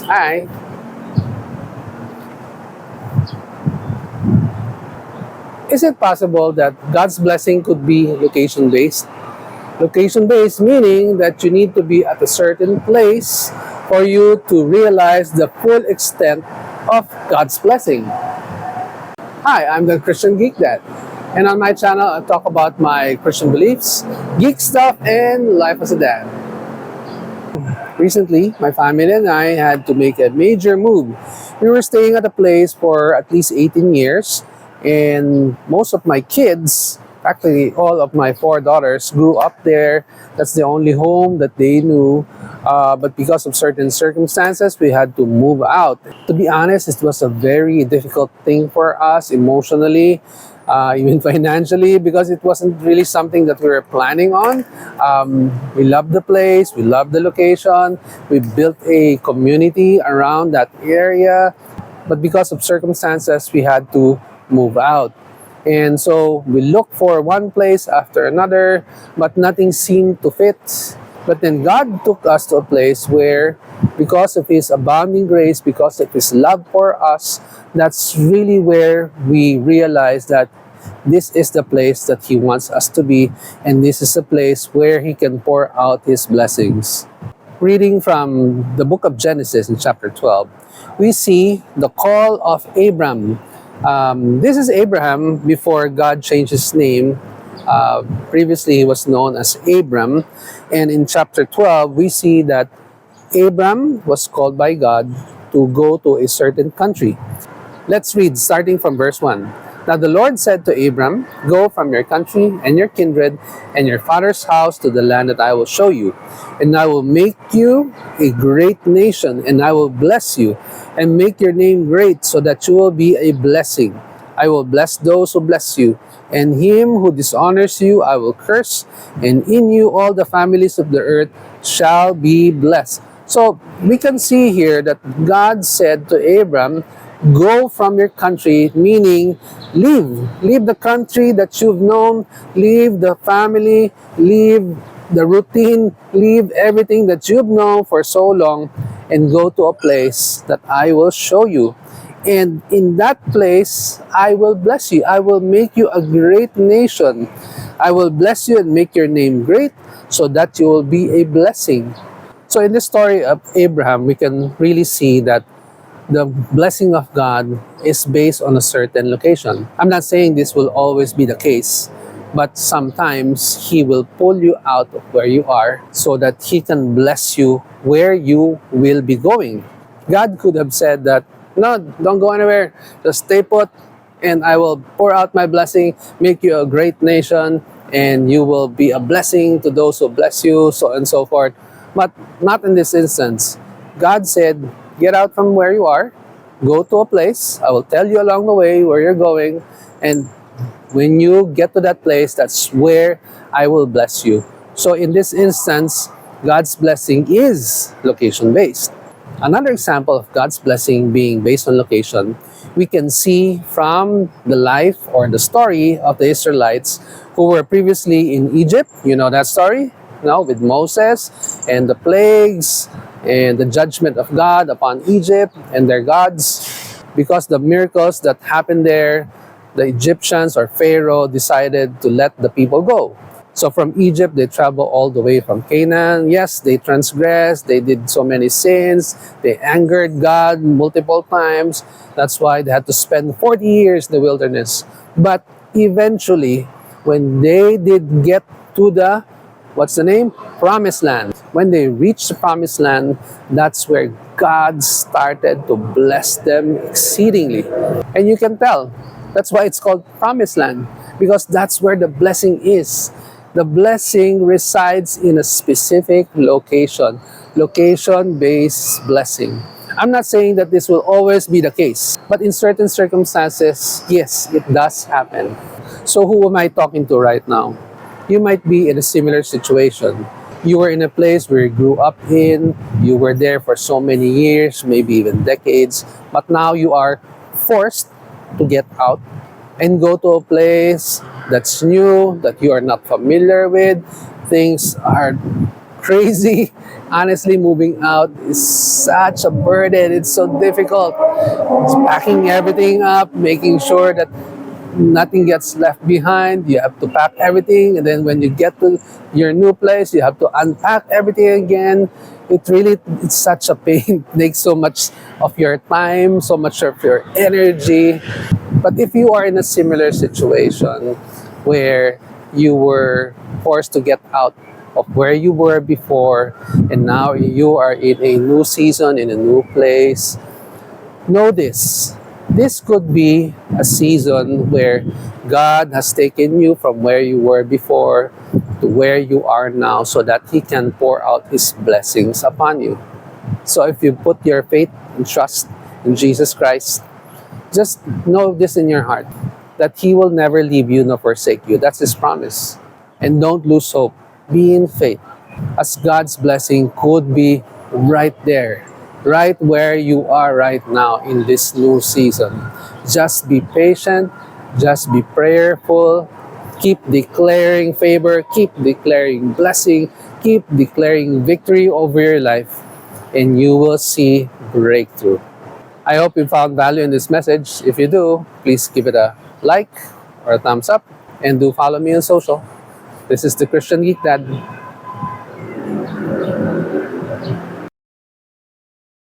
Hi. Is it possible that God's blessing could be location-based? Location-based meaning that you need to be at a certain place for you to realize the full extent of God's blessing. Hi, I'm the Christian Geek Dad. And on my channel, I talk about my Christian beliefs, geek stuff, and life as a dad. Recently, my family and I had to make a major move. We were staying at a place for at least 18 years, and most of my kids, actually all of my four daughters, grew up there. That's the only home that they knew. But because of certain circumstances, we had to move out. To be honest, it was a very difficult thing for us emotionally, even financially, because it wasn't really something that we were planning on. We loved the place, we loved the location, we built a community around that area, but because of circumstances, we had to move out. And so we looked for one place after another, but nothing seemed to fit. But then God took us to a place where, because of His abounding grace, because of His love for us, that's really where we realized that this is the place that He wants us to be, and this is a place where He can pour out His blessings. Reading from the book of Genesis in chapter 12, we see the call of Abram. This is Abraham before God changed his name. Previously, he was known as Abram. And in chapter 12, we see that Abram was called by God to go to a certain country. Let's read starting from verse 1. Now the Lord said to Abram, "Go from your country and your kindred and your father's house to the land that I will show you. And I will make you a great nation, and I will bless you and make your name great so that you will be a blessing. I will bless those who bless you, and him who dishonors you I will curse, and in you all the families of the earth shall be blessed." So we can see here that God said to Abram, go from your country, meaning leave the country that you've known, leave the family, leave the routine, leave everything that you've known for so long, and go to a place that I will show you. And in that place, I will bless you. I will make you a great nation. I will bless you and make your name great so that you will be a blessing. So in the story of Abraham, we can really see that the blessing of God is based on a certain location. I'm not saying this will always be the case, but sometimes He will pull you out of where you are so that He can bless you where you will be going. God could have said that, no, don't go anywhere, just stay put, and I will pour out my blessing, make you a great nation, and you will be a blessing to those who bless you, so and so forth. But not in this instance. God said, get out from where you are, go to a place, I will tell you along the way where you're going, and when you get to that place, that's where I will bless you. So in this instance, God's blessing is location-based. Another example of God's blessing being based on location, we can see from the life or the story of the Israelites who were previously in Egypt. You know that story? No, with Moses and the plagues and the judgment of God upon Egypt and their gods. Because the miracles that happened there, the Egyptians or Pharaoh decided to let the people go. So from Egypt, they traveled all the way from Canaan. Yes, they transgressed, they did so many sins, they angered God multiple times. That's why they had to spend 40 years in the wilderness. But eventually, when they did get to the, what's the name? Promised land. When they reached the promised land, that's where God started to bless them exceedingly. And you can tell, that's why it's called promised land, because that's where the blessing is. The blessing resides in a specific location, location-based blessing. I'm not saying that this will always be the case, but in certain circumstances, yes, it does happen. So who am I talking to right now? You might be in a similar situation. You were in a place where you grew up in, you were there for so many years, maybe even decades, but now you are forced to get out and go to a place that's new, that you are not familiar with. Things are crazy. Honestly, moving out is such a burden. It's so difficult. It's packing everything up, making sure that nothing gets left behind. You have to pack everything, and then when you get to your new place, you have to unpack everything again. It's such a pain. It takes so much of your time, so much of your energy. But if you are in a similar situation where you were forced to get out of where you were before, and now you are in a new season, in a new place, know this. This could be a season where God has taken you from where you were before to where you are now so that He can pour out His blessings upon you. So if you put your faith and trust in Jesus Christ, just know this in your heart that He will never leave you nor forsake you. That's His promise. And don't lose hope. Be in faith, as God's blessing could be right there, right where you are right now in this new season. Just be patient, just be prayerful, keep declaring favor, keep declaring blessing, keep declaring victory over your life, and you will see breakthrough. I hope you found value in this message. If you do, please give it a like or a thumbs up, and do follow me on social. This is the Christian Geek Dad.